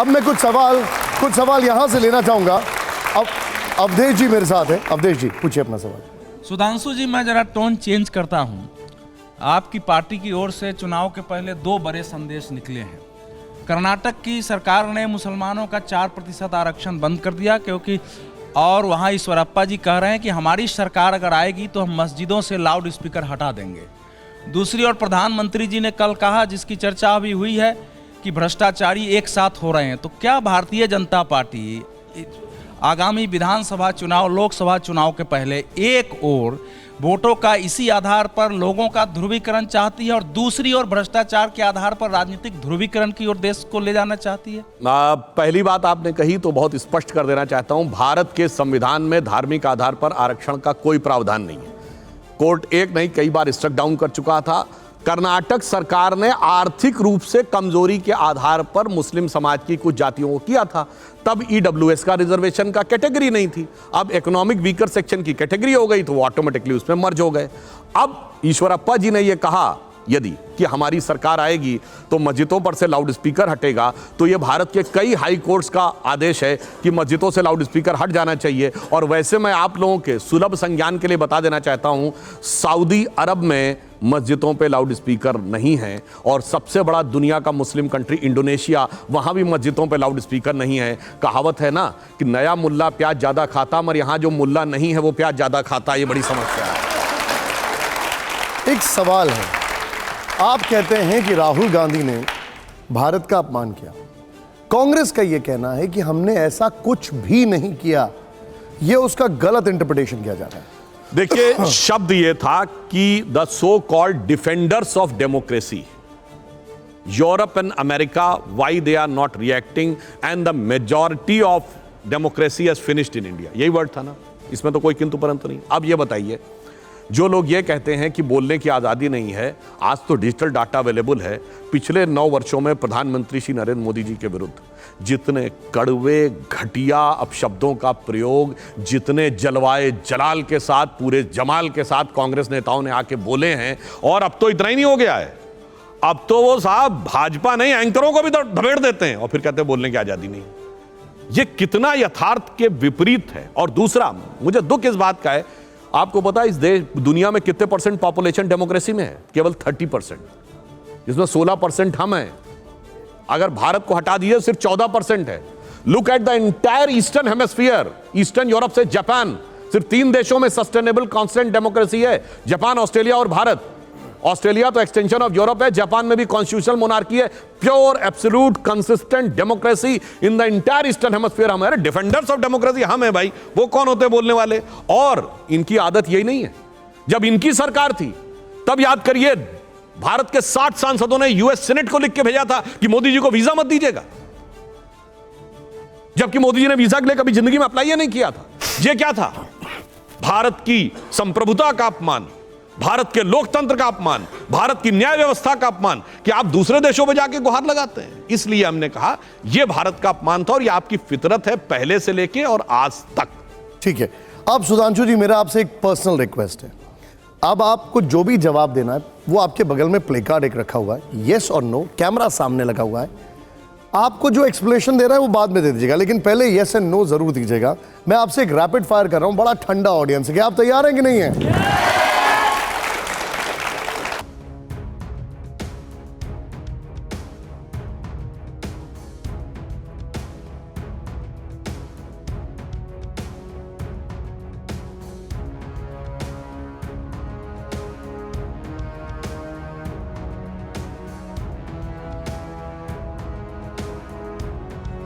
अब मैं कुछ सवाल यहां से लेना चाहूंगा। अब अवधेश जी मेरे साथ हैं। अवधेश जी पूछिए अपना सवाल। सुधांशु जी, मैं जरा टोन चेंज करता हूं। आपकी पार्टी की ओर से चुनाव के पहले 2 बड़े संदेश निकले हैं। कर्नाटक की सरकार ने मुसलमानों का 4% आरक्षण बंद कर दिया क्योंकि, और वहां ईश्वरप्पा जी कह रहे हैं कि हमारी सरकार अगर आएगी तो हम मस्जिदों से लाउड स्पीकर हटा देंगे। दूसरी ओर प्रधानमंत्री जी ने कल कहा, जिसकी चर्चा अभी हुई है, कि भ्रष्टाचारी एक साथ हो रहे हैं। तो क्या भारतीय जनता पार्टी आगामी विधानसभा चुनाव, लोकसभा चुनाव के पहले एक ओर वोटों का इसी आधार पर लोगों का ध्रुवीकरण चाहती है और दूसरी ओर भ्रष्टाचार के आधार पर राजनीतिक ध्रुवीकरण की ओर देश को ले जाना चाहती है? पहली बात आपने कही तो बहुत स्पष्ट कर देना चाहता हूं, भारत के संविधान में धार्मिक आधार पर आरक्षण का कोई प्रावधान नहीं है। कोर्ट एक नहीं कई बार स्ट्रक डाउन कर चुका था। कर्नाटक सरकार ने आर्थिक रूप से कमजोरी के आधार पर मुस्लिम समाज की कुछ जातियों को किया था, तब ईडब्ल्यूएस का रिजर्वेशन का कैटेगरी नहीं थी। अब इकोनॉमिक वीकर सेक्शन की कैटेगरी हो गई तो वो ऑटोमेटिकली उसमें मर्ज हो गए। अब ईश्वरप्पा जी ने यह कहा यदि कि हमारी सरकार आएगी तो मस्जिदों पर से लाउड स्पीकर हटेगा, तो यह भारत के कई हाई कोर्ट्स का आदेश है कि मस्जिदों से लाउड स्पीकर हट जाना चाहिए। और वैसे मैं आप लोगों के सुलभ संज्ञान के लिए बता देना चाहता हूं, सऊदी अरब में मस्जिदों पे लाउड स्पीकर नहीं है, और सबसे बड़ा दुनिया का मुस्लिम कंट्री इंडोनेशिया, वहां भी मस्जिदों पे लाउड स्पीकर नहीं है। कहावत है ना कि नया मुल्ला प्याज ज्यादा खाता, मगर यहां जो मुल्ला नहीं है वो प्याज ज्यादा खाता। ये बड़ी समस्या है। एक सवाल है, आप कहते हैं कि राहुल गांधी ने भारत का अपमान किया। कांग्रेस का यह कहना है कि हमने ऐसा कुछ भी नहीं किया। यह उसका गलत इंटरप्रिटेशन किया जा रहा है। देखिए, शब्द यह था कि the so called defenders of democracy, Europe and America, why they are not reacting, and the majority of democracy has finished in India. यही वर्ड था ना, इसमें तो कोई किंतु परंतु नहीं। अब यह बताइए, जो लोग ये कहते हैं कि बोलने की आज़ादी नहीं है, आज तो डिजिटल डाटा अवेलेबल है। पिछले 9 वर्षों में प्रधानमंत्री श्री नरेंद्र मोदी जी के विरुद्ध जितने कड़वे घटिया अपशब्दों का प्रयोग, जितने जलवाए जलाल के साथ, पूरे जमाल के साथ कांग्रेस नेताओं ने आके बोले हैं, और अब तो इतना ही नहीं हो गया है, अब तो वो साहब भाजपा नहीं एंकरों को भी धबेड़ देते हैं और फिर कहते हैं बोलने की आज़ादी नहीं। ये कितना यथार्थ के विपरीत है। और दूसरा, मुझे दुख इस बात का है, आपको पता है इस देश दुनिया में कितने % पॉपुलेशन डेमोक्रेसी में है? केवल 30%, जिसमें 16% हम हैं। अगर भारत को हटा दिए सिर्फ 14% है। Look at the entire eastern hemisphere, eastern Europe से जापान, सिर्फ 3 देशों में सस्टेनेबल कांस्टेंट डेमोक्रेसी है, जापान, ऑस्ट्रेलिया और भारत। ऑस्ट्रेलिया तो एक्सटेंशन ऑफ यूरोप है, जापान में भी कॉन्स्टिट्यूशनल मोनार्की है, pure absolute consistent democracy in the entire eastern hemisphere. हमारे डिफेंडर्स ऑफ डेमोक्रेसी हम है भाई, वो कौन होते हैं बोलने वाले? और इनकी आदत यही नहीं है। जब इनकी सरकार थी तब याद करिए, भारत के 60 सांसदों ने यूएस सीनेट को लिख के भेजा था कि मोदी जी को वीजा मत दीजिएगा, जबकि मोदी जी ने वीजा के लिए कभी जिंदगी में अप्लाई नहीं किया था। ये क्या था? भारत की संप्रभुता का अपमान, भारत के लोकतंत्र का अपमान, भारत की न्याय व्यवस्था का अपमान, कि आप दूसरे देशों में जाके गुहार लगाते हैं। इसलिए हमने कहा यह भारत का अपमान था और यह आपकी फितरत है पहले से लेके और आज तक। ठीक है। अब सुधांशु जी, मेरा आपसे एक पर्सनल रिक्वेस्ट है। अब आपको जो भी जवाब देना है वो आपके बगल में प्ले कार्ड एक रखा हुआ है, येस और नो, कैमरा सामने लगा हुआ है। आपको जो एक्सप्लेनेशन दे रहा है वो बाद में दे दीजिएगा, लेकिन पहले येस एंड नो जरूर दीजिएगा। मैं आपसे एक रैपिड फायर कर रहा हूं, बड़ा ठंडा ऑडियंस है। क्या आप तैयार हैं कि नहीं है?